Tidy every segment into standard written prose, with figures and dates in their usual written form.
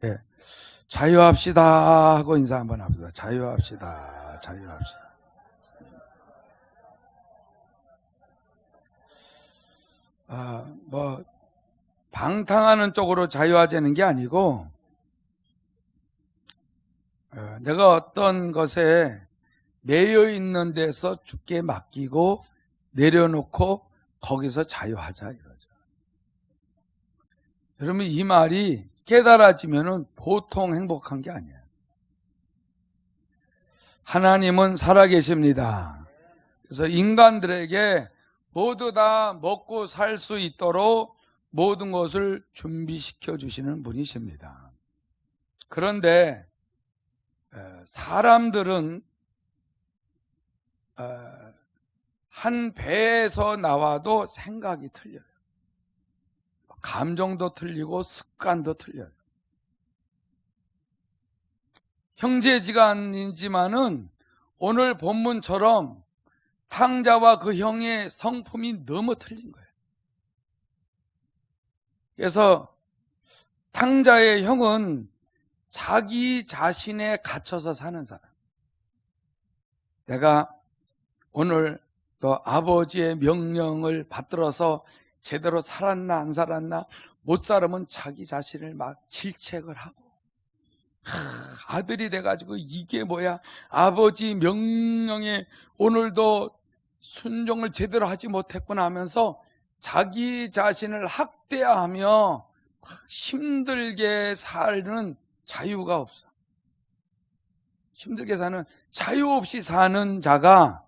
예. 자유합시다 하고 인사 한번 합시다. 자유합시다. 자유합시다. 방탕하는 쪽으로 자유하자는 게 아니고, 내가 어떤 것에 매여 있는 데서 주께 맡기고 내려놓고 거기서 자유하자 이거죠. 여러분, 이 말이 깨달아지면은 보통 행복한 게 아니에요. 하나님은 살아계십니다. 그래서 인간들에게 모두 다 먹고 살 수 있도록 모든 것을 준비시켜 주시는 분이십니다. 그런데 사람들은 한 배에서 나와도 생각이 틀려요. 감정도 틀리고 습관도 틀려요. 형제지간이지만은 오늘 본문처럼 탕자와 그 형의 성품이 너무 틀린 거예요. 그래서 탕자의 형은 자기 자신에 갇혀서 사는 사람. 내가 오늘 또 아버지의 명령을 받들어서 제대로 살았나 안 살았나, 못 살으면 자기 자신을 막 질책을 하고, 아들이 돼가지고 이게 뭐야, 아버지 명령에 오늘도 순종을 제대로 하지 못했구나 하면서 자기 자신을 학대하며 힘들게 사는 자유가 없어. 힘들게 사는, 자유 없이 사는 자가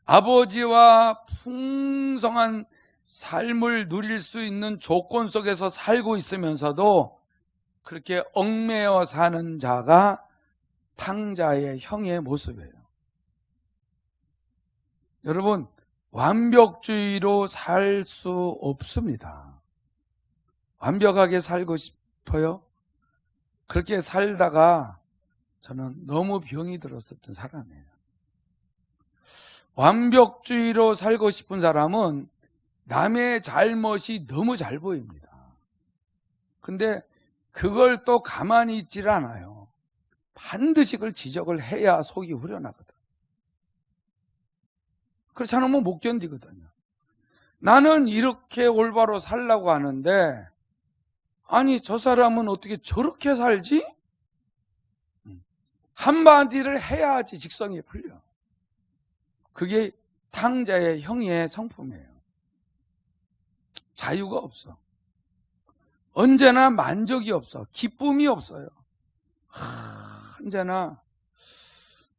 아버지와 풍성한 삶을 누릴 수 있는 조건 속에서 살고 있으면서도 그렇게 얽매여 사는 자가 탕자의 형의 모습이에요. 여러분, 완벽주의로 살 수 없습니다. 완벽하게 살고 싶어요? 그렇게 살다가 저는 너무 병이 들었었던 사람이에요. 완벽주의로 살고 싶은 사람은 남의 잘못이 너무 잘 보입니다. 근데 그걸 또 가만히 있질 않아요. 반드시 그걸 지적을 해야 속이 후련하거든. 그렇지 않으면 못 견디거든요. 나는 이렇게 올바로 살라고 하는데, 아니 저 사람은 어떻게 저렇게 살지? 한마디를 해야지 직성이 풀려. 그게 탕자의 형의 성품이에요. 자유가 없어. 언제나 만족이 없어. 기쁨이 없어요. 언제나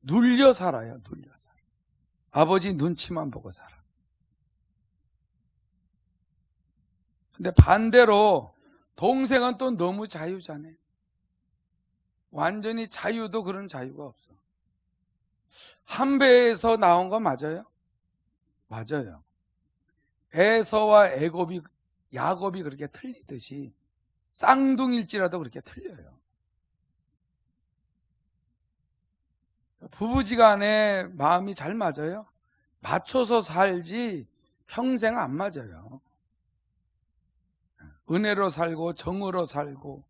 눌려 살아요. 눌려 살아. 아버지 눈치만 보고 살아. 근데 반대로 동생은 또 너무 자유자네. 완전히 자유도 그런 자유가 없어. 한 배에서 나온 거 맞아요? 맞아요. 에서와 야곱이 그렇게 틀리듯이 쌍둥이일지라도 그렇게 틀려요. 부부지간에 마음이 잘 맞아요? 맞춰서 살지 평생 안 맞아요. 은혜로 살고 정으로 살고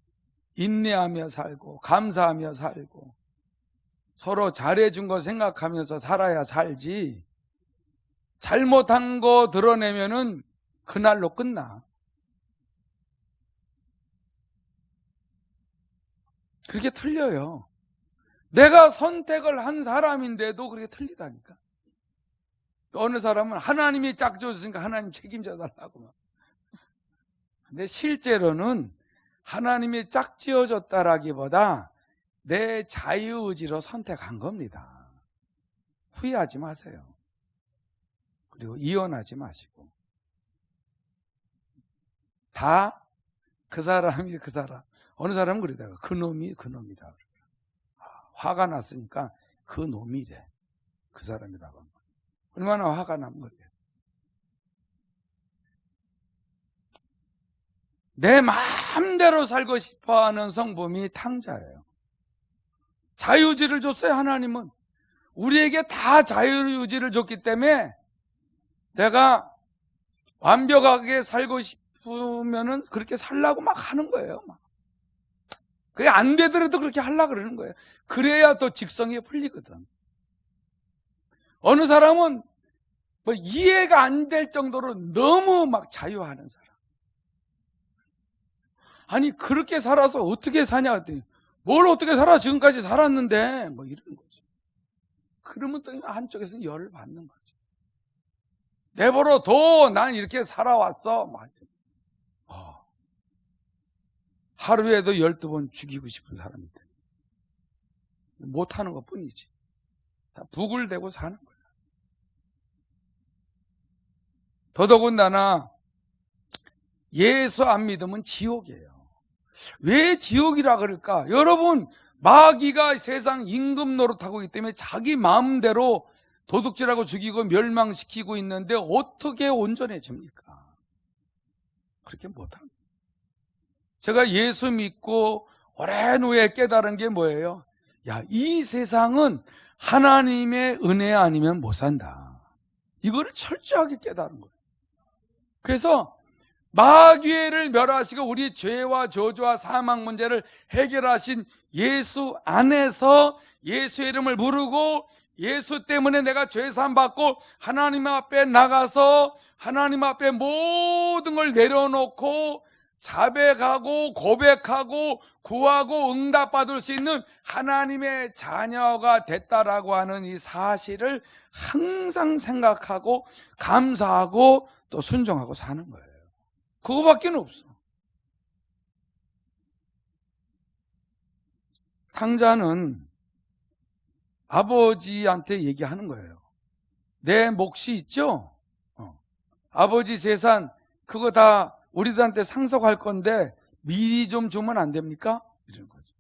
인내하며 살고 감사하며 살고 서로 잘해준 거 생각하면서 살아야 살지, 잘못한 거 드러내면은 그날로 끝나. 그렇게 틀려요. 내가 선택을 한 사람인데도 그렇게 틀리다니까. 어느 사람은 하나님이 짝 줬으니까 하나님 책임져 달라고 막. 근데 실제로는 하나님이 짝 지어줬다라기보다 내 자유의지로 선택한 겁니다. 후회하지 마세요. 그리고 이혼하지 마시고. 다 그 사람이 그 사람. 어느 사람은 그러다가 그놈이 그놈이다. 화가 났으니까 그 놈이래. 그 사람이라고. 얼마나 화가 난 거겠어요. 내 마음대로 살고 싶어하는 성품이 탕자예요. 자유의지를 줬어요. 하나님은 우리에게 다 자유의지를 줬기 때문에 내가 완벽하게 살고 싶으면은 그렇게 살라고 막 하는 거예요. 막. 그게 안 되더라도 그렇게 하려고 그러는 거예요. 그래야 또 직성이 풀리거든. 어느 사람은 뭐 이해가 안 될 정도로 너무 막 자유하는 사람. 아니 그렇게 살아서 어떻게 사냐 했더니 뭘 어떻게 살아, 지금까지 살았는데, 뭐 이런 거죠. 그러면 또 한쪽에서는 열을 받는 거죠. 내버려 둬, 난 이렇게 살아왔어. 하루에도 12번 죽이고 싶은 사람인데 못하는 것 뿐이지. 다 북을 대고 사는 거예요. 더더군다나 예수 안 믿으면 지옥이에요. 왜 지옥이라 그럴까? 여러분, 마귀가 세상 임금 노릇하고 있기 때문에 자기 마음대로 도둑질하고 죽이고 멸망시키고 있는데 어떻게 온전해집니까? 그렇게 못합니다. 제가 예수 믿고 오랜 후에 깨달은 게 뭐예요? 야, 이 세상은 하나님의 은혜 아니면 못 산다. 이거를 철저하게 깨달은 거예요. 그래서 마귀를 멸하시고 우리 죄와 저주와 사망 문제를 해결하신 예수 안에서 예수의 이름을 부르고 예수 때문에 내가 죄사함 받고 하나님 앞에 나가서 하나님 앞에 모든 걸 내려놓고 자백하고 고백하고 구하고 응답받을 수 있는 하나님의 자녀가 됐다라고 하는 이 사실을 항상 생각하고 감사하고 또 순종하고 사는 거예요. 그거밖에 없어. 탕자는 아버지한테 얘기하는 거예요. 내 몫이 있죠? 아버지 재산 그거 다 우리들한테 상속할 건데 미리 좀 주면 안 됩니까? 이런 거죠.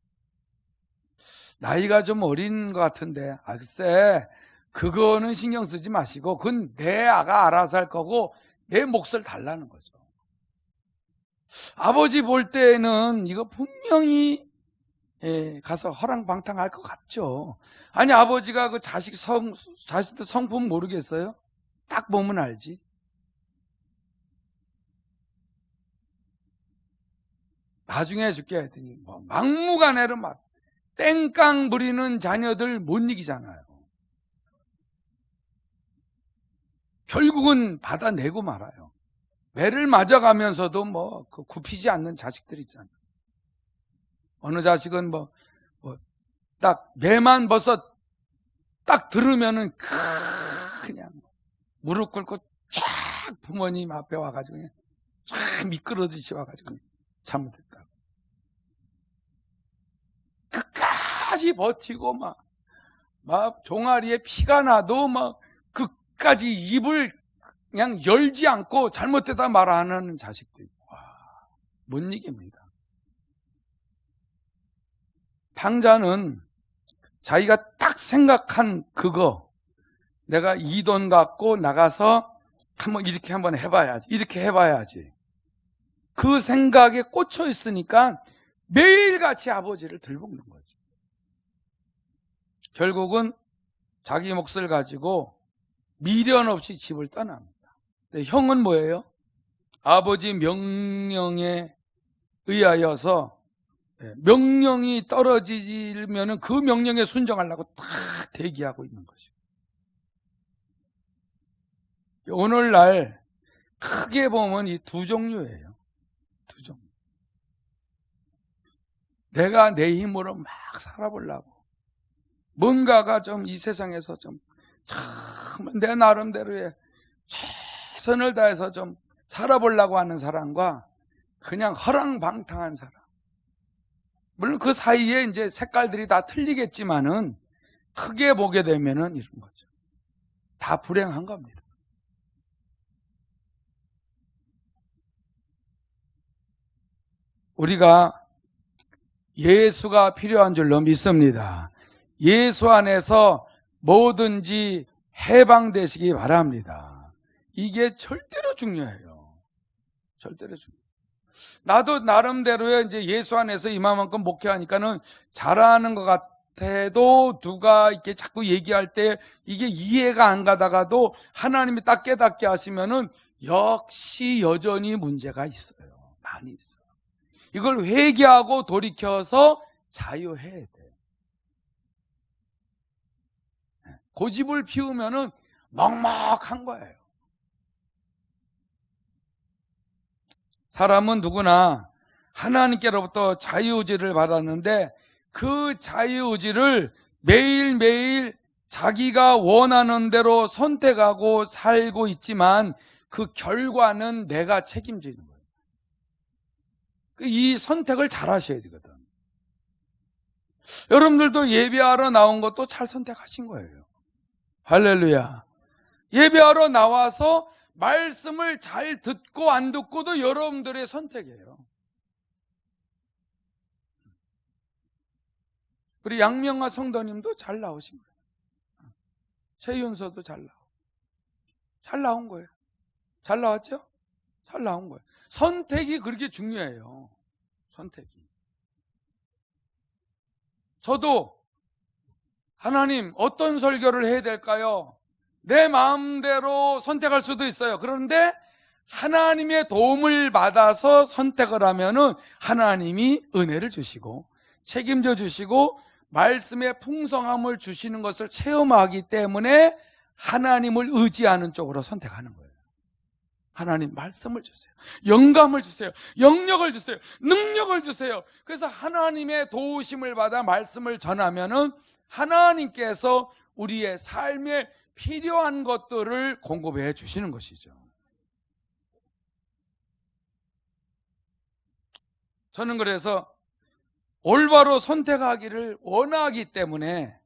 나이가 좀 어린 것 같은데 글쎄 그거는 신경 쓰지 마시고 그건 내 아가 알아서 할 거고 내 몫을 달라는 거죠. 아버지 볼 때는 이거 분명히 가서 허랑방탕할 것 같죠. 아니 아버지가 그 자식들 성품 모르겠어요? 딱 보면 알지. 나중에 해줄게 했더니 막무가내로 막 땡깡 부리는 자녀들 못 이기잖아요. 결국은 받아내고 말아요. 매를 맞아가면서도 그 굽히지 않는 자식들 있잖아요. 어느 자식은 딱 매만 벌써 딱 들으면은 그냥 무릎 꿇고 쫙 부모님 앞에 와가지고 그냥 쫙 미끄러지시 와가지고 그냥 잘못했다고. 끝까지 버티고 막 종아리에 피가 나도 끝까지 입을 그냥 열지 않고 잘못됐다 말하는 자식들. 못 이깁니다. 탕자는 자기가 딱 생각한 그거, 내가 이 돈 갖고 나가서 이렇게 한번 해봐야지, 이렇게 해봐야지. 그 생각에 꽂혀 있으니까 매일같이 아버지를 들볶는 거죠. 결국은 자기 몫을 가지고 미련 없이 집을 떠납니다. 근데 형은 뭐예요? 아버지 명령에 의하여서 명령이 떨어지면 그 명령에 순종하려고 딱 대기하고 있는 거죠. 오늘날 크게 보면 이 두 종류예요. 두 종류. 내가 내 힘으로 막 살아보려고 뭔가가 좀 이 세상에서 좀 참 내 나름대로의 최선을 다해서 좀 살아보려고 하는 사람과 그냥 허랑방탕한 사람. 물론 그 사이에 이제 색깔들이 다 틀리겠지만은 크게 보게 되면은 이런 거죠. 다 불행한 겁니다. 우리가 예수가 필요한 줄로 믿습니다. 예수 안에서 뭐든지 해방되시기 바랍니다. 이게 절대로 중요해요. 절대로 중요해요. 나도 나름대로의 이제 예수 안에서 이만큼 목회하니까는 잘하는 것 같아도 누가 이렇게 자꾸 얘기할 때 이게 이해가 안 가다가도 하나님이 딱 깨닫게 하시면은 역시 여전히 문제가 있어요. 많이 있어요. 이걸 회개하고 돌이켜서 자유해야 돼. 고집을 피우면은 먹먹한 거예요. 사람은 누구나 하나님께로부터 자유의지를 받았는데 그 자유의지를 매일매일 자기가 원하는 대로 선택하고 살고 있지만 그 결과는 내가 책임지는 거예요. 이 선택을 잘 하셔야 되거든. 여러분들도 예배하러 나온 것도 잘 선택하신 거예요. 할렐루야. 예배하러 나와서 말씀을 잘 듣고 안 듣고도 여러분들의 선택이에요. 우리 양명화 성도님도 잘 나오신 거예요. 최윤서도 잘 나온 거예요. 잘 나왔죠? 잘 나온 거예요. 선택이 그렇게 중요해요. 선택이. 저도 하나님 어떤 설교를 해야 될까요? 내 마음대로 선택할 수도 있어요. 그런데 하나님의 도움을 받아서 선택을 하면은 하나님이 은혜를 주시고 책임져 주시고 말씀의 풍성함을 주시는 것을 체험하기 때문에 하나님을 의지하는 쪽으로 선택하는 거예요. 하나님 말씀을 주세요. 영감을 주세요. 영력을 주세요. 능력을 주세요. 그래서 하나님의 도우심을 받아 말씀을 전하면은 하나님께서 우리의 삶에 필요한 것들을 공급해 주시는 것이죠. 저는 그래서 올바로 선택하기를 원하기 때문에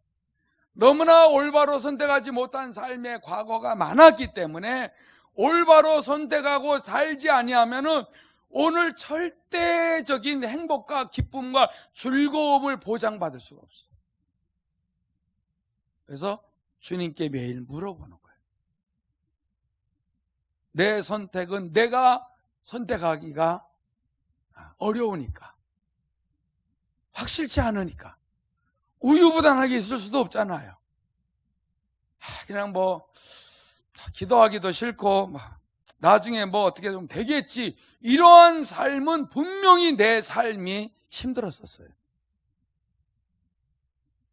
너무나 올바로 선택하지 못한 삶의 과거가 많았기 때문에 올바로 선택하고 살지 아니하면은 오늘 절대적인 행복과 기쁨과 즐거움을 보장받을 수가 없어요. 그래서 주님께 매일 물어보는 거예요. 내 선택은 내가 선택하기가 어려우니까, 확실치 않으니까, 우유부단하게 있을 수도 없잖아요. 그냥 기도하기도 싫고 나중에 어떻게 좀 되겠지, 이러한 삶은 분명히 내 삶이 힘들었었어요.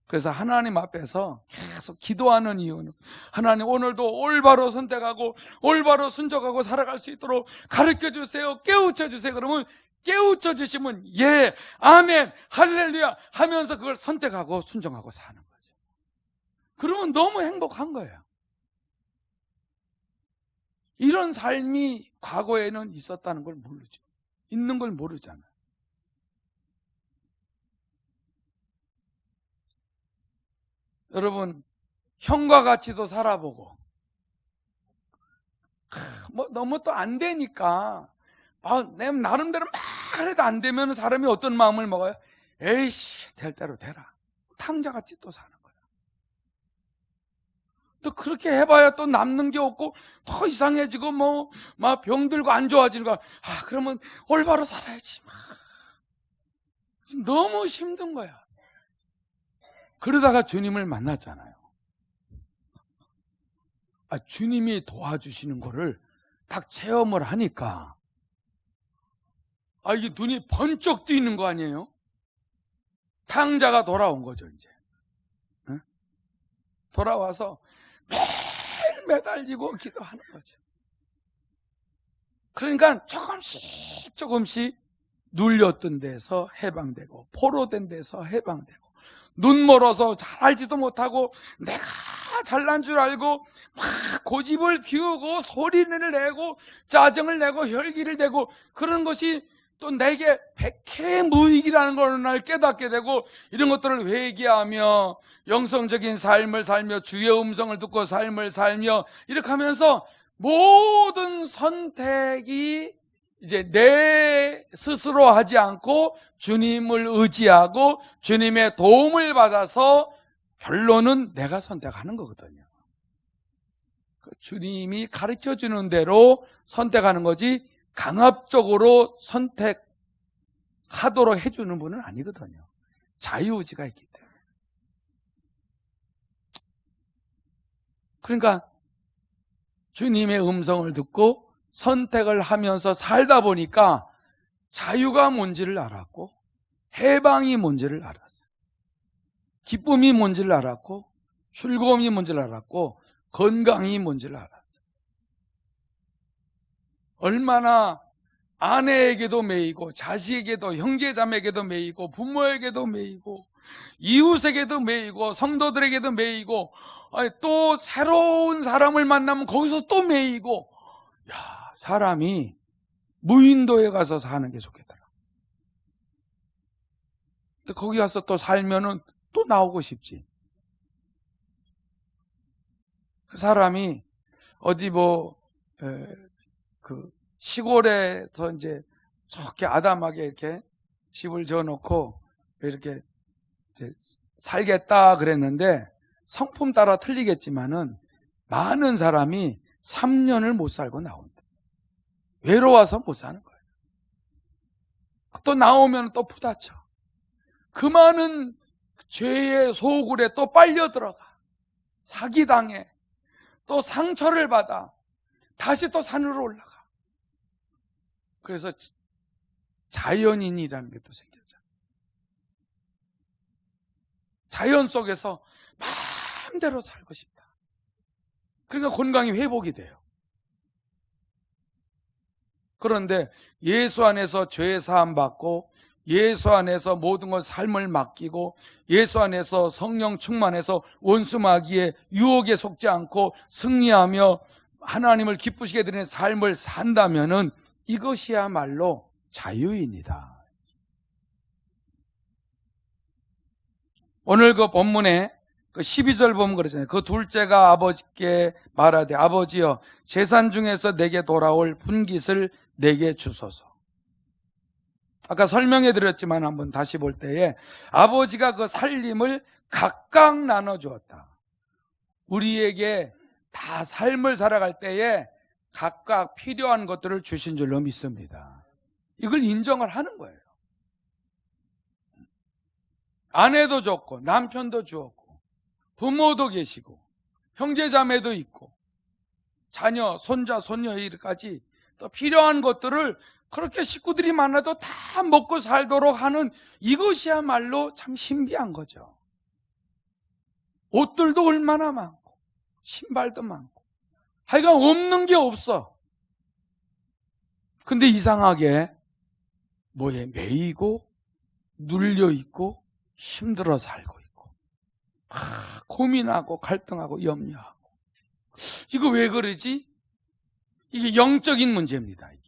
그래서 하나님 앞에서 계속 기도하는 이유는 하나님 오늘도 올바로 선택하고 올바로 순종하고 살아갈 수 있도록 가르쳐 주세요, 깨우쳐 주세요. 그러면 깨우쳐 주시면 예, 아멘, 할렐루야 하면서 그걸 선택하고 순종하고 사는 거죠. 그러면 너무 행복한 거예요. 이런 삶이 과거에는 있었다는 걸 모르죠. 있는 걸 모르잖아요. 여러분, 형과 같이도 살아보고 너무 또 안 되니까 내 나름대로 막 해도 안 되면 사람이 어떤 마음을 먹어요? 에이씨, 될 대로 되라. 탕자같이 또 사는 거야. 또 그렇게 해봐야 또 남는 게 없고 더 이상해지고 막 병들고 안 좋아지는 거야. 그러면 올바로 살아야지. 너무 힘든 거야. 그러다가 주님을 만났잖아요. 주님이 도와주시는 거를 딱 체험을 하니까 이게 눈이 번쩍 뜨이는 거 아니에요? 탕자가 돌아온 거죠, 이제. 응? 돌아와서 매일 매달리고 기도하는 거죠. 그러니까 조금씩 눌렸던 데서 해방되고 포로된 데서 해방되고 눈 멀어서 잘 알지도 못하고 내가 잘난 줄 알고 막 고집을 피우고 소리를 내고 짜증을 내고 혈기를 내고 그런 것이 또 내게 백해무익이라는 걸 날 깨닫게 되고 이런 것들을 회개하며 영성적인 삶을 살며 주의 음성을 듣고 삶을 살며 이렇게 하면서 모든 선택이 이제 내 스스로 하지 않고 주님을 의지하고 주님의 도움을 받아서 결론은 내가 선택하는 거거든요. 주님이 가르쳐 주는 대로 선택하는 거지 강압적으로 선택하도록 해주는 분은 아니거든요. 자유의지가 있기 때문에. 그러니까 주님의 음성을 듣고 선택을 하면서 살다 보니까 자유가 뭔지를 알았고 해방이 뭔지를 알았어요. 기쁨이 뭔지를 알았고, 즐거움이 뭔지를 알았고, 건강이 뭔지를 알았어요. 얼마나 아내에게도 매이고, 자식에게도, 형제자매에게도 매이고, 부모에게도 매이고, 이웃에게도 매이고, 성도들에게도 매이고, 또 새로운 사람을 만나면 거기서 또 매이고, 사람이 무인도에 가서 사는 게 좋겠더라. 근데 거기 가서 또 살면은 또 나오고 싶지. 그 사람이 어디 시골에서 이제 좋게 아담하게 이렇게 집을 지어놓고 이렇게 이제 살겠다 그랬는데, 성품 따라 틀리겠지만은 많은 사람이 3년을 못 살고 나온다. 외로워서 못 사는 거예요. 또 나오면 또 부딪혀. 그 많은 죄의 소굴에 또 빨려 들어가. 사기당해. 또 상처를 받아. 다시 또 산으로 올라가. 그래서 자연인이라는 게 또 생겼죠. 자연 속에서 마음대로 살고 싶다. 그러니까 건강이 회복이 돼요. 그런데 예수 안에서 죄 사함 받고, 예수 안에서 모든 것 삶을 맡기고, 예수 안에서 성령 충만해서 원수 마귀의 유혹에 속지 않고 승리하며 하나님을 기쁘시게 드리는 삶을 산다면은 이것이야말로 자유인이다. 오늘 그 본문에 그 12절 보면 그러잖아요. 그 둘째가 아버지께 말하되, 아버지여, 재산 중에서 내게 돌아올 분깃을 내게 주소서. 아까 설명해 드렸지만 한번 다시 볼 때에 아버지가 그 살림을 각각 나눠 주었다. 우리에게 다 삶을 살아갈 때에 각각 필요한 것들을 주신 줄로 믿습니다. 이걸 인정을 하는 거예요. 아내도 줬고, 남편도 주었고, 부모도 계시고, 형제자매도 있고, 자녀, 손자, 손녀까지 또 필요한 것들을 그렇게 식구들이 많아도 다 먹고 살도록 하는, 이것이야말로 참 신비한 거죠. 옷들도 얼마나 많고, 신발도 많고, 하여간 없는 게 없어. 근데 이상하게 뭐에 매이고 눌려있고 힘들어 살고 있고, 고민하고 갈등하고 염려하고. 이거 왜 그러지? 이게 영적인 문제입니다. 이게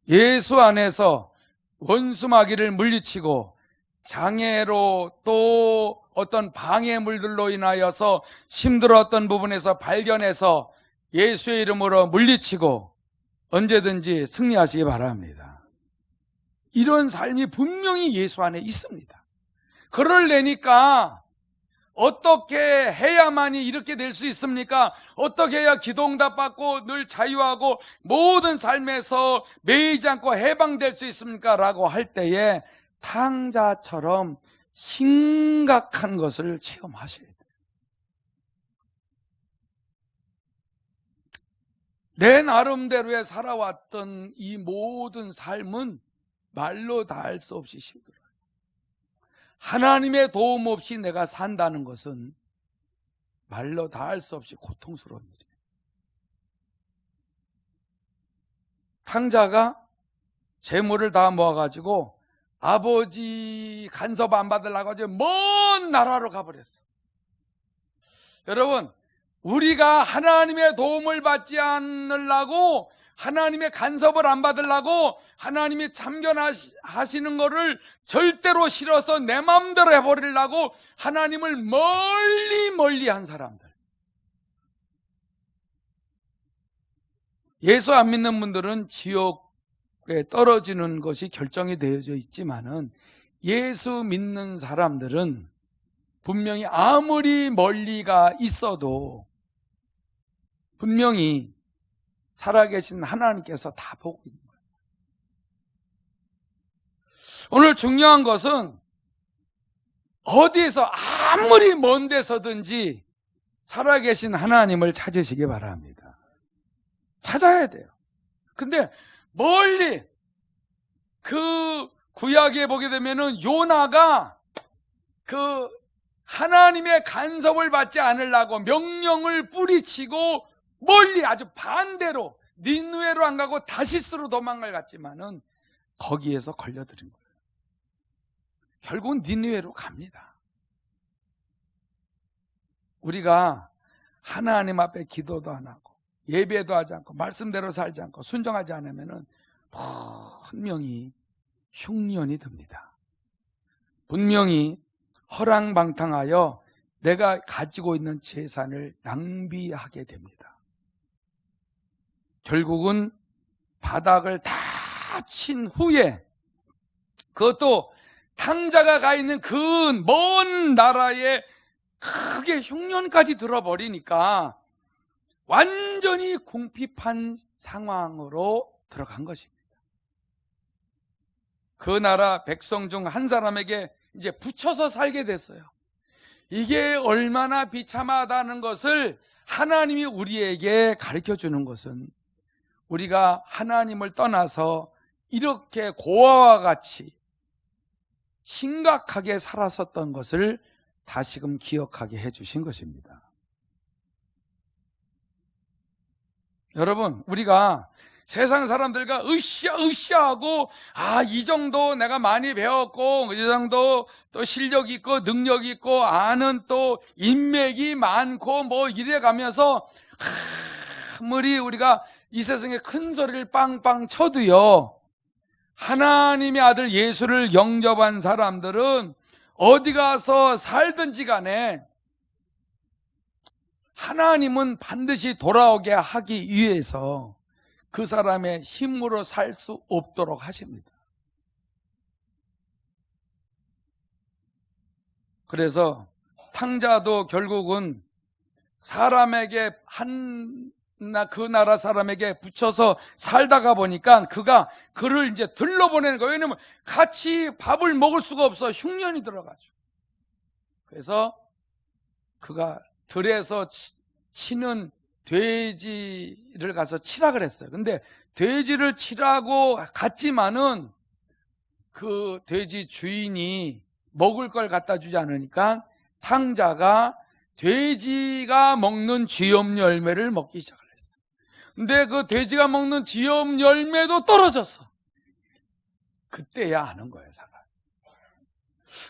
예수 안에서 원수 마귀를 물리치고, 장애로 또 어떤 방해물들로 인하여서 힘들었던 부분에서 발견해서 예수의 이름으로 물리치고 언제든지 승리하시기 바랍니다. 이런 삶이 분명히 예수 안에 있습니다. 그러려니까 어떻게 해야만이 이렇게 될 수 있습니까? 어떻게 해야 기도응답 받고 늘 자유하고 모든 삶에서 매이지 않고 해방될 수 있습니까? 라고 할 때에 탕자처럼 심각한 것을 체험하셔야 돼요. 내 나름대로에 살아왔던 이 모든 삶은 말로 다 할 수 없이 힘들어요. 하나님의 도움 없이 내가 산다는 것은 말로 다 할 수 없이 고통스러운 일이에요. 탕자가 재물을 다 모아가지고 아버지 간섭 안 받으려고 먼 나라로 가버렸어. 여러분, 우리가 하나님의 도움을 받지 않으려고, 하나님의 간섭을 안 받으려고 하나님이 참견하시는 거를 절대로 싫어서 내 마음대로 해버리려고 하나님을 멀리 한 사람들. 예수 안 믿는 분들은 지옥에 떨어지는 것이 결정이 되어져 있지만은, 예수 믿는 사람들은 분명히 아무리 멀리가 있어도 분명히 살아계신 하나님께서 다 보고 있는 거예요. 오늘 중요한 것은 어디에서 아무리 먼 데서든지 살아계신 하나님을 찾으시기 바랍니다. 찾아야 돼요. 근데 멀리 그 구약에 보게 되면은 요나가 그 하나님의 간섭을 받지 않으려고 명령을 뿌리치고 멀리 아주 반대로 니느웨로 안 가고 다시스로 도망을 갔지만은 거기에서 걸려들은 거예요. 결국은 니느웨로 갑니다. 우리가 하나님 앞에 기도도 안 하고 예배도 하지 않고 말씀대로 살지 않고 순종하지 않으면은 분명히 흉년이 듭니다. 분명히 허랑방탕하여 내가 가지고 있는 재산을 낭비하게 됩니다. 결국은 바닥을 다 친 후에 그것도 탕자가 가 있는 그 먼 나라에 크게 흉년까지 들어버리니까 완전히 궁핍한 상황으로 들어간 것입니다. 그 나라 백성 중 한 사람에게 이제 붙여서 살게 됐어요. 이게 얼마나 비참하다는 것을 하나님이 우리에게 가르쳐 주는 것은 우리가 하나님을 떠나서 이렇게 고아와 같이 심각하게 살았었던 것을 다시금 기억하게 해주신 것입니다. 여러분, 우리가 세상 사람들과 으쌰으쌰하고 이 정도 내가 많이 배웠고 이 정도 또 실력 있고 능력 있고 아는 또 인맥이 많고 뭐 이래 가면서 아무리 우리가 이 세상에 큰 소리를 빵빵 쳐도요, 하나님의 아들 예수를 영접한 사람들은 어디 가서 살든지 간에 하나님은 반드시 돌아오게 하기 위해서 그 사람의 힘으로 살 수 없도록 하십니다. 그래서 탕자도 결국은 사람에게 그 나라 사람에게 붙여서 살다가 보니까 그를 이제 들러보내는 거예요. 왜냐면 같이 밥을 먹을 수가 없어. 흉년이 들어가지고. 그래서 그가 들에서 치는 돼지를 가서 치라 그랬어요. 근데 돼지를 치라고 갔지만은 그 돼지 주인이 먹을 걸 갖다 주지 않으니까 탕자가 돼지가 먹는 쥐염 열매를 먹기 시작을 했어요. 근데 그 돼지가 먹는 쥐염 열매도 떨어졌어. 그때야 아는 거예요, 사람.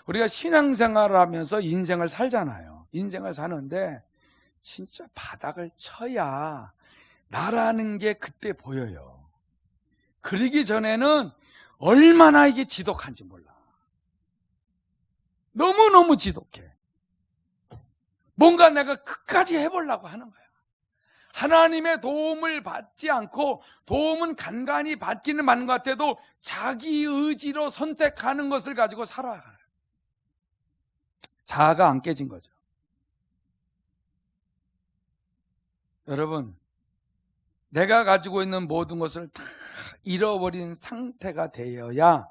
우리가 신앙생활을 하면서 인생을 살잖아요. 인생을 사는데 진짜 바닥을 쳐야 나라는 게 그때 보여요. 그러기 전에는 얼마나 이게 지독한지 몰라. 너무너무 지독해. 뭔가 내가 끝까지 해보려고 하는 거야. 하나님의 도움을 받지 않고 도움은 간간히 받기는 받는 것 같아도 자기 의지로 선택하는 것을 가지고 살아가요. 자아가 안 깨진 거죠. 여러분, 내가 가지고 있는 모든 것을 다 잃어버린 상태가 되어야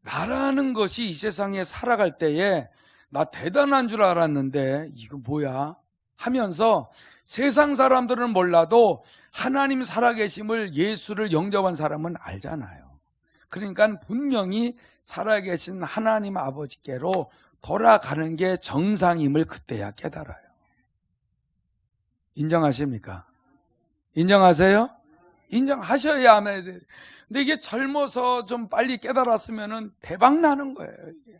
나라는 것이 이 세상에 살아갈 때에 나 대단한 줄 알았는데 이거 뭐야? 하면서 세상 사람들은 몰라도 하나님 살아계심을 예수를 영접한 사람은 알잖아요. 그러니까 분명히 살아계신 하나님 아버지께로 돌아가는 게 정상임을 그때야 깨달아요. 인정하십니까? 인정하세요? 인정하셔야 하면 돼. 근데 이게 젊어서 좀 빨리 깨달았으면 대박 나는 거예요, 이게.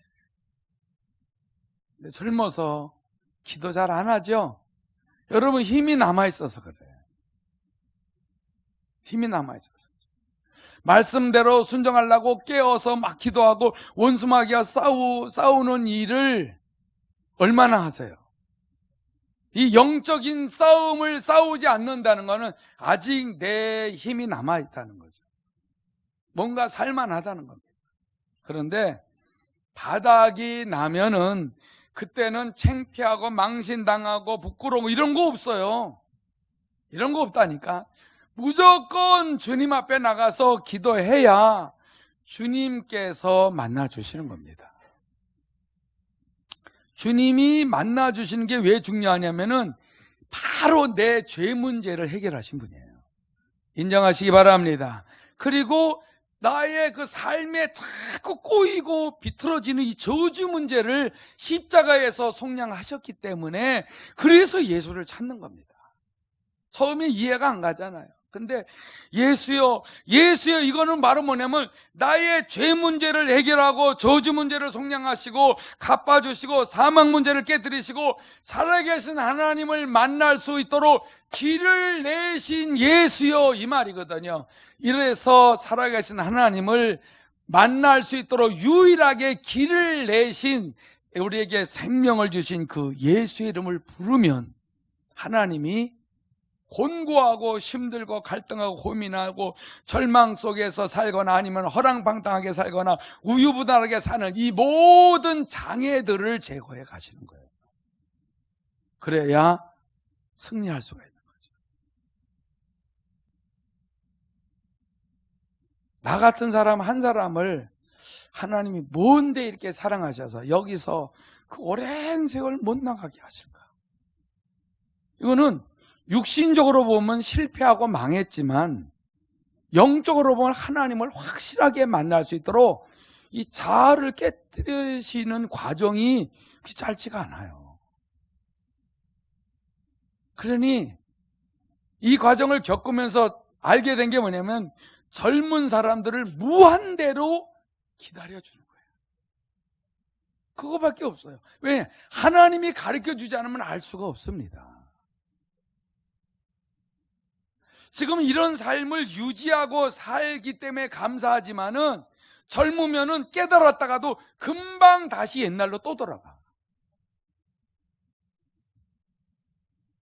근데 젊어서 기도 잘 안 하죠? 여러분 힘이 남아있어서 그래요. 힘이 남아있어서. 말씀대로 순종하려고 깨어서 막 기도하고 원수마귀와 싸우는 일을 얼마나 하세요? 이 영적인 싸움을 싸우지 않는다는 것은 아직 내 힘이 남아있다는 거죠. 뭔가 살만하다는 겁니다. 그런데 바닥이 나면은 그때는 창피하고 망신당하고 부끄러워 이런 거 없어요. 이런 거 없다니까. 무조건 주님 앞에 나가서 기도해야 주님께서 만나주시는 겁니다. 주님이 만나주시는 게 왜 중요하냐면은 바로 내 죄 문제를 해결하신 분이에요. 인정하시기 바랍니다. 그리고 나의 그 삶에 자꾸 꼬이고 비틀어지는 이 저주 문제를 십자가에서 속량하셨기 때문에 그래서 예수를 찾는 겁니다. 처음에 이해가 안 가잖아요. 근데 예수여, 예수여, 이거는 바로 뭐냐면 나의 죄 문제를 해결하고 저주 문제를 속량하시고 갚아주시고 사망 문제를 깨뜨리시고 살아계신 하나님을 만날 수 있도록 길을 내신 예수여, 이 말이거든요. 이래서 살아계신 하나님을 만날 수 있도록 유일하게 길을 내신, 우리에게 생명을 주신 그 예수의 이름을 부르면 하나님이 곤고하고 힘들고 갈등하고 고민하고 절망 속에서 살거나 아니면 허랑방탕하게 살거나 우유부단하게 사는 이 모든 장애들을 제거해 가시는 거예요. 그래야 승리할 수가 있는 거죠. 나 같은 사람 한 사람을 하나님이 뭔데 이렇게 사랑하셔서 여기서 그 오랜 세월 못 나가게 하실까? 이거는 육신적으로 보면 실패하고 망했지만 영적으로 보면 하나님을 확실하게 만날 수 있도록 이 자아를 깨뜨리시는 과정이 그렇게 짧지가 않아요. 그러니 이 과정을 겪으면서 알게 된 게 뭐냐면 젊은 사람들을 무한대로 기다려주는 거예요. 그거밖에 없어요. 왜? 하나님이 가르쳐주지 않으면 알 수가 없습니다. 지금 이런 삶을 유지하고 살기 때문에 감사하지만은 젊으면은 깨달았다가도 금방 다시 옛날로 또 돌아가.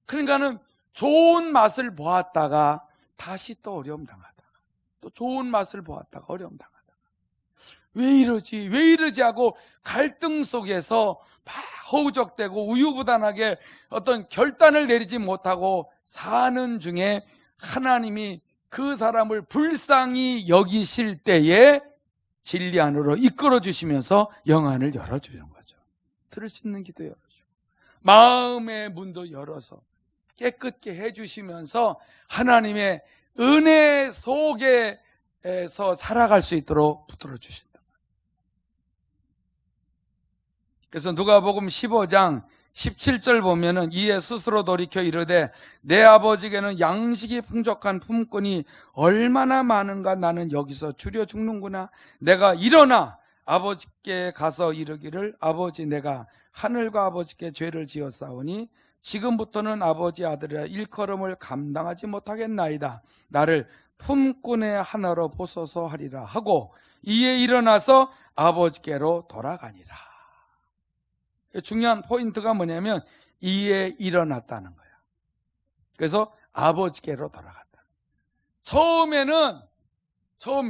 그러니까는 좋은 맛을 보았다가 다시 또 어려움 당하다가 또 좋은 맛을 보았다가 어려움 당하다가 왜 이러지? 왜 이러지? 하고 갈등 속에서 막 허우적대고 우유부단하게 어떤 결단을 내리지 못하고 사는 중에 하나님이 그 사람을 불쌍히 여기실 때에 진리 안으로 이끌어 주시면서 영안을 열어주는 거죠. 들을 수 있는 귀도 열어주고 마음의 문도 열어서 깨끗게 해주시면서 하나님의 은혜 속에서 살아갈 수 있도록 붙들어 주신다. 그래서 누가복음 15장 17절 보면은 이에 스스로 돌이켜 이르되 내 아버지에게는 양식이 풍족한 품꾼이 얼마나 많은가 나는 여기서 줄여 죽는구나. 내가 일어나 아버지께 가서 이르기를 아버지 내가 하늘과 아버지께 죄를 지었사오니 지금부터는 아버지 아들이라 일컬음을 감당하지 못하겠나이다. 나를 품꾼의 하나로 보소서 하리라 하고 이에 일어나서 아버지께로 돌아가니라. 중요한 포인트가 뭐냐면 이에 일어났다는 거예요. 그래서 아버지께로 돌아갔다. 처음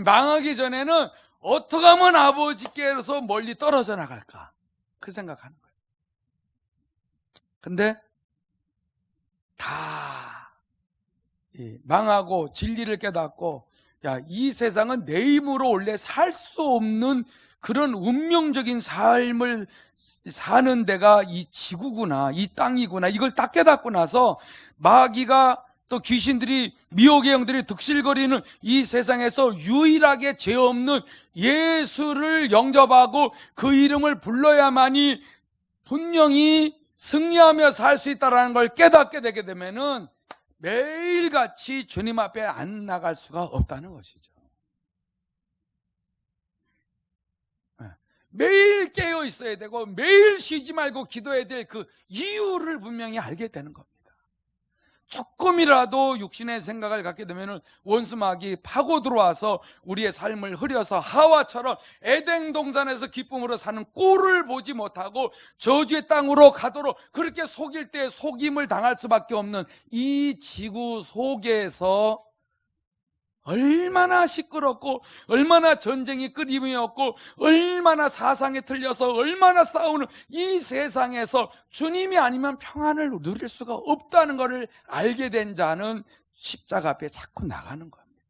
망하기 전에는 어떻게 하면 아버지께로서 멀리 떨어져 나갈까 그 생각하는 거예요. 근데 다 망하고 진리를 깨닫고 이 세상은 내 힘으로 원래 살 수 없는 그런 운명적인 삶을 사는 데가 이 지구구나, 이 땅이구나, 이걸 딱 깨닫고 나서 마귀가 또 귀신들이, 미혹의 영들이 득실거리는 이 세상에서 유일하게 죄 없는 예수를 영접하고 그 이름을 불러야만이 분명히 승리하며 살 수 있다는 걸 깨닫게 되게 되면은 매일같이 주님 앞에 안 나갈 수가 없다는 것이죠. 매일 깨어 있어야 되고 매일 쉬지 말고 기도해야 될 그 이유를 분명히 알게 되는 겁니다. 조금이라도 육신의 생각을 갖게 되면 원수 마귀 파고 들어와서 우리의 삶을 흐려서 하와처럼 에덴 동산에서 기쁨으로 사는 꼴을 보지 못하고 저주의 땅으로 가도록 그렇게 속일 때 속임을 당할 수밖에 없는 이 지구 속에서 얼마나 시끄럽고 얼마나 전쟁이 끊임이 없고 얼마나 사상에 틀려서 얼마나 싸우는 이 세상에서 주님이 아니면 평안을 누릴 수가 없다는 것을 알게 된 자는 십자가 앞에 자꾸 나가는 겁니다.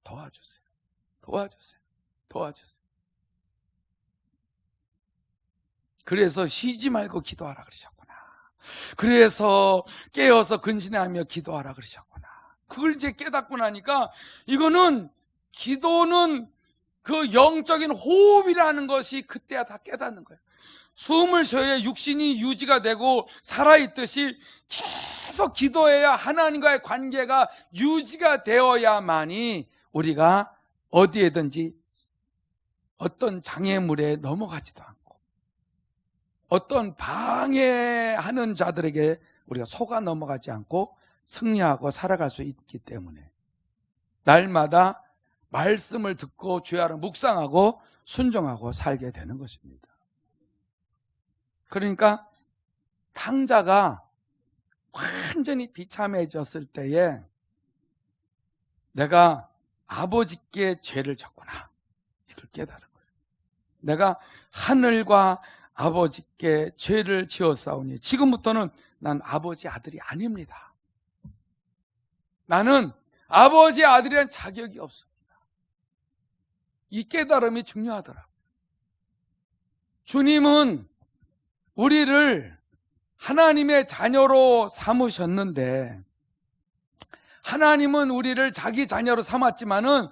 도와주세요. 도와주세요. 도와주세요. 그래서 쉬지 말고 기도하라 그러셨구나. 그래서 깨어서 근신하며 기도하라 그러셨구나. 그걸 이제 깨닫고 나니까 이거는 기도는 그 영적인 호흡이라는 것이 그때야 다 깨닫는 거예요. 숨을 쉬어야 육신이 유지가 되고 살아있듯이 계속 기도해야 하나님과의 관계가 유지가 되어야만이 우리가 어디에든지 어떤 장애물에 넘어가지도 않고 어떤 방해하는 자들에게 우리가 속아 넘어가지 않고 승리하고 살아갈 수 있기 때문에 날마다 말씀을 듣고 주의 아를 묵상하고 순종하고 살게 되는 것입니다. 그러니까 탕자가 완전히 비참해졌을 때에 내가 아버지께 죄를 졌구나, 이걸 깨달은 거예요. 내가 하늘과 아버지께 죄를 지었사오니 지금부터는 난 아버지 아들이 아닙니다. 나는 아버지 아들이란 자격이 없습니다. 이 깨달음이 중요하더라고요. 주님은 우리를 하나님의 자녀로 삼으셨는데, 하나님은 우리를 자기 자녀로 삼았지만은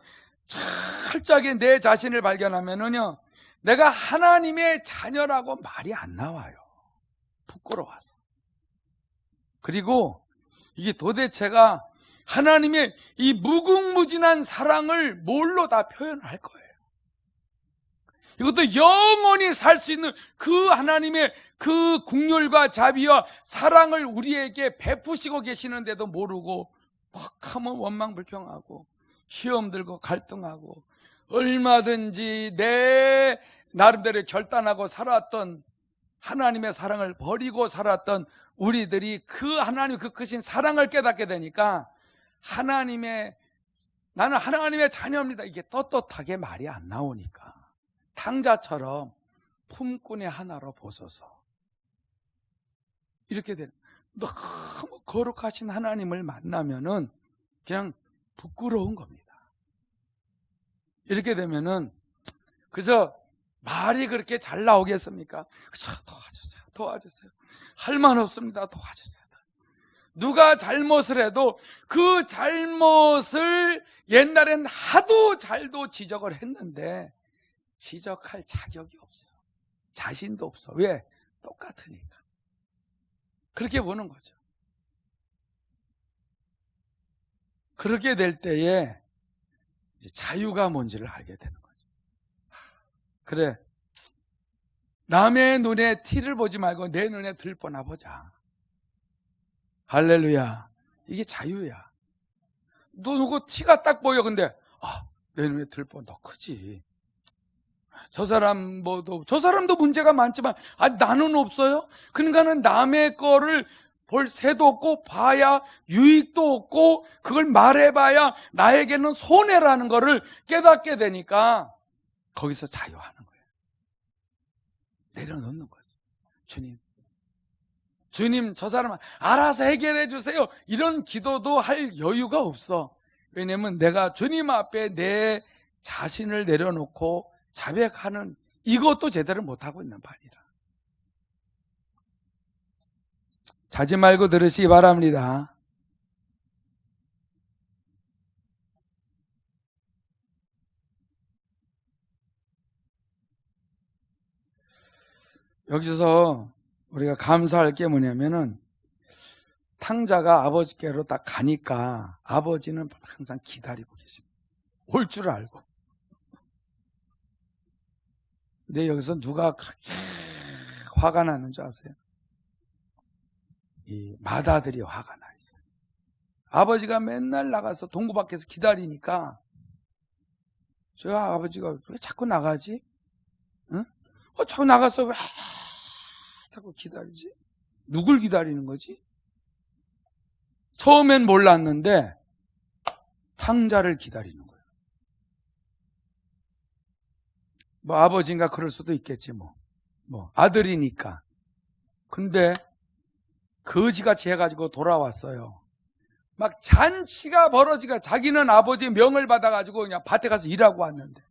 철저하게 내 자신을 발견하면은요, 내가 하나님의 자녀라고 말이 안 나와요. 부끄러워서. 그리고 이게 도대체가 하나님의 이 무궁무진한 사랑을 뭘로 다 표현할 거예요. 이것도 영원히 살 수 있는 그 하나님의 그 국률과 자비와 사랑을 우리에게 베푸시고 계시는데도 모르고 막 하면 원망불평하고 시험 들고 갈등하고 얼마든지 내 나름대로 결단하고 살았던 하나님의 사랑을 버리고 살았던 우리들이 그 하나님 그 크신 사랑을 깨닫게 되니까 나는 하나님의 자녀입니다, 이게 떳떳하게 말이 안 나오니까 탕자처럼 품꾼의 하나로 보소서, 이렇게 되는, 너무 거룩하신 하나님을 만나면은 그냥 부끄러운 겁니다. 이렇게 되면은 그저 말이 그렇게 잘 나오겠습니까? 그저 도와주세요. 할 말 없습니다. 도와주세요. 누가 잘못을 해도 그 잘못을 옛날엔 하도 잘도 지적을 했는데 지적할 자격이 없어. 자신도 없어. 왜? 똑같으니까. 그렇게 보는 거죠. 그렇게 될 때에 이제 자유가 뭔지를 알게 되는 거죠. 그래, 남의 눈에 티를 보지 말고 내 눈에 들보나 보자. 할렐루야. 이게 자유야. 누구 티가 딱 보여. 근데 내 눈에 들보 너 크지. 저 사람도 문제가 많지만 나는 없어요? 그러니까는 남의 거를 볼 새도 없고 봐야 유익도 없고 그걸 말해봐야 나에게는 손해라는 거를 깨닫게 되니까 거기서 자유하는 거예요. 내려놓는 거죠. 주님 저 사람 알아서 해결해 주세요, 이런 기도도 할 여유가 없어. 왜냐면 내가 주님 앞에 내 자신을 내려놓고 자백하는 이것도 제대로 못하고 있는 판이라. 자지 말고 들으시기 바랍니다. 여기서 우리가 감사할 게 뭐냐면은 탕자가 아버지께로 딱 가니까 아버지는 항상 기다리고 계십니다. 올 줄 알고. 근데 여기서 누가 그렇게 화가 나는 줄 아세요? 이 맏아들이 화가 나 있어요. 아버지가 맨날 나가서 동구 밖에서 기다리니까 저 아버지가 왜 자꾸 나가지? 응? 자꾸 나가서 왜 자꾸 기다리지? 누굴 기다리는 거지? 처음엔 몰랐는데 탕자를 기다리는 거예요. 뭐 아버지인가 그럴 수도 있겠지 뭐 아들이니까. 근데 거지같이 해가지고 돌아왔어요. 막 잔치가 벌어지가 자기는 아버지의 명을 받아가지고 그냥 밭에 가서 일하고 왔는데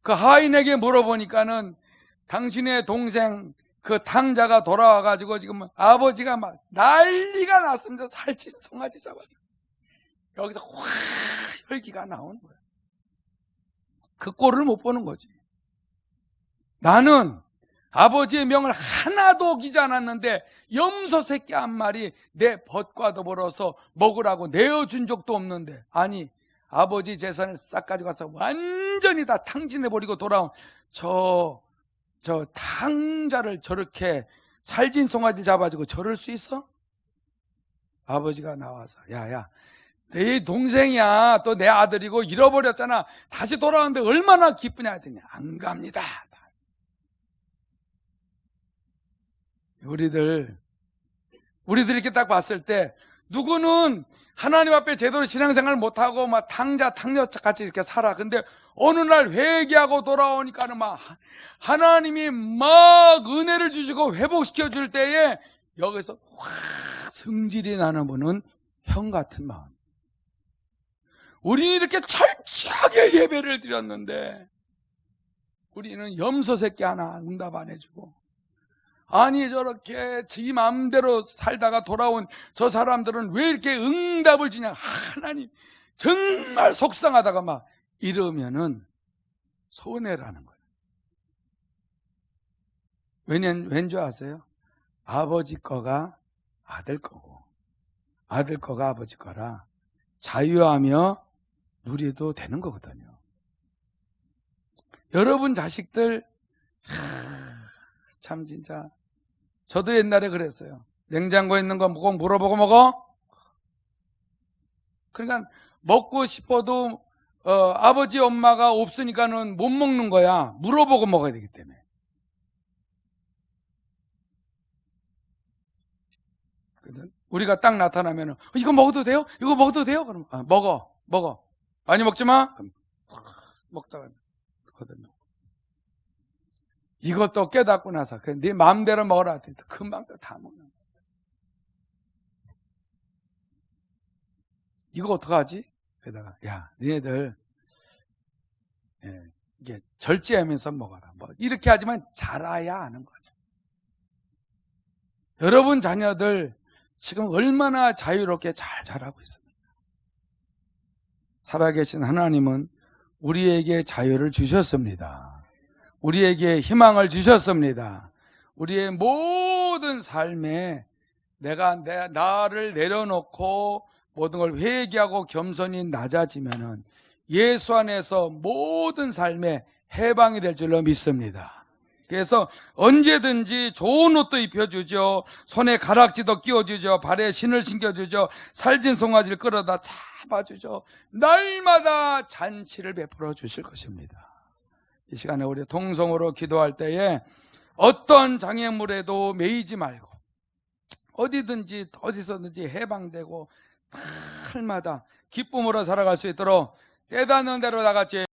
그 하인에게 물어보니까는 당신의 동생 그 탕자가 돌아와가지고 지금 아버지가 막 난리가 났습니다. 살찐 송아지 잡아가지고 여기서 확 혈기가 나오는 거예요. 그 꼴을 못 보는 거지. 나는 아버지의 명을 하나도 어기지 않았는데 염소 새끼 한 마리 내 벗과 더불어서 먹으라고 내어준 적도 없는데, 아니 아버지 재산을 싹 가져가서 완전히 다 탕진해버리고 돌아온 저 탕자를 저렇게 살진 송아지 잡아주고 저럴 수 있어? 아버지가 나와서 야야 내 동생이야, 또 내 아들이고 잃어버렸잖아, 다시 돌아오는데 얼마나 기쁘냐 했더니 안 갑니다. 우리들 이렇게 딱 봤을 때 누구는 하나님 앞에 제대로 신앙생활 못하고 막 탕자 탕녀 같이 이렇게 살아. 근데 어느 날 회개하고 돌아오니까는 막 하나님이 막 은혜를 주시고 회복시켜 줄 때에 여기서 확 승질이 나는 분은 형 같은 마음. 우리는 이렇게 철저하게 예배를 드렸는데 우리는 염소 새끼 하나 응답 안 해주고, 아니 저렇게 지 마음대로 살다가 돌아온 저 사람들은 왜 이렇게 응답을 주냐, 하나님 정말 속상하다가 막 이러면은 손해라는 거예요. 왠 줄 아세요? 아버지 거가 아들 거고 아들 거가 아버지 거라 자유하며 누리도 되는 거거든요. 여러분 자식들 참 진짜, 저도 옛날에 그랬어요. 냉장고에 있는 거 꼭 물어보고 먹어? 그러니까 먹고 싶어도 아버지 엄마가 없으니까는 못 먹는 거야. 물어보고 먹어야 되기 때문에. 우리가 딱 나타나면 이거 먹어도 돼요? 이거 먹어도 돼요? 그럼 먹어. 많이 먹지 마. 그럼 먹다가 거든요. 이것도 깨닫고 나서 네 마음대로 먹어라 했더니 금방 또 다 먹는 거야. 이거 어떡하지? 그러다가 야 니네들 이게 절제하면서 먹어라. 뭐 이렇게 하지만 자라야 하는 거죠. 여러분 자녀들 지금 얼마나 자유롭게 잘 자라고 있습니다. 살아계신 하나님은 우리에게 자유를 주셨습니다. 우리에게 희망을 주셨습니다. 우리의 모든 삶에 내가 나를 내려놓고 모든 걸 회개하고 겸손히 낮아지면은 예수 안에서 모든 삶에 해방이 될 줄로 믿습니다. 그래서 언제든지 좋은 옷도 입혀주죠. 손에 가락지도 끼워주죠. 발에 신을 신겨주죠. 살진 송아지를 끌어다 잡아주죠. 날마다 잔치를 베풀어 주실 것입니다. 이 시간에 우리 통성으로 기도할 때에 어떤 장애물에도 매이지 말고 어디든지 어디서든지 해방되고 날마다 기쁨으로 살아갈 수 있도록 깨닫는 대로 다 같이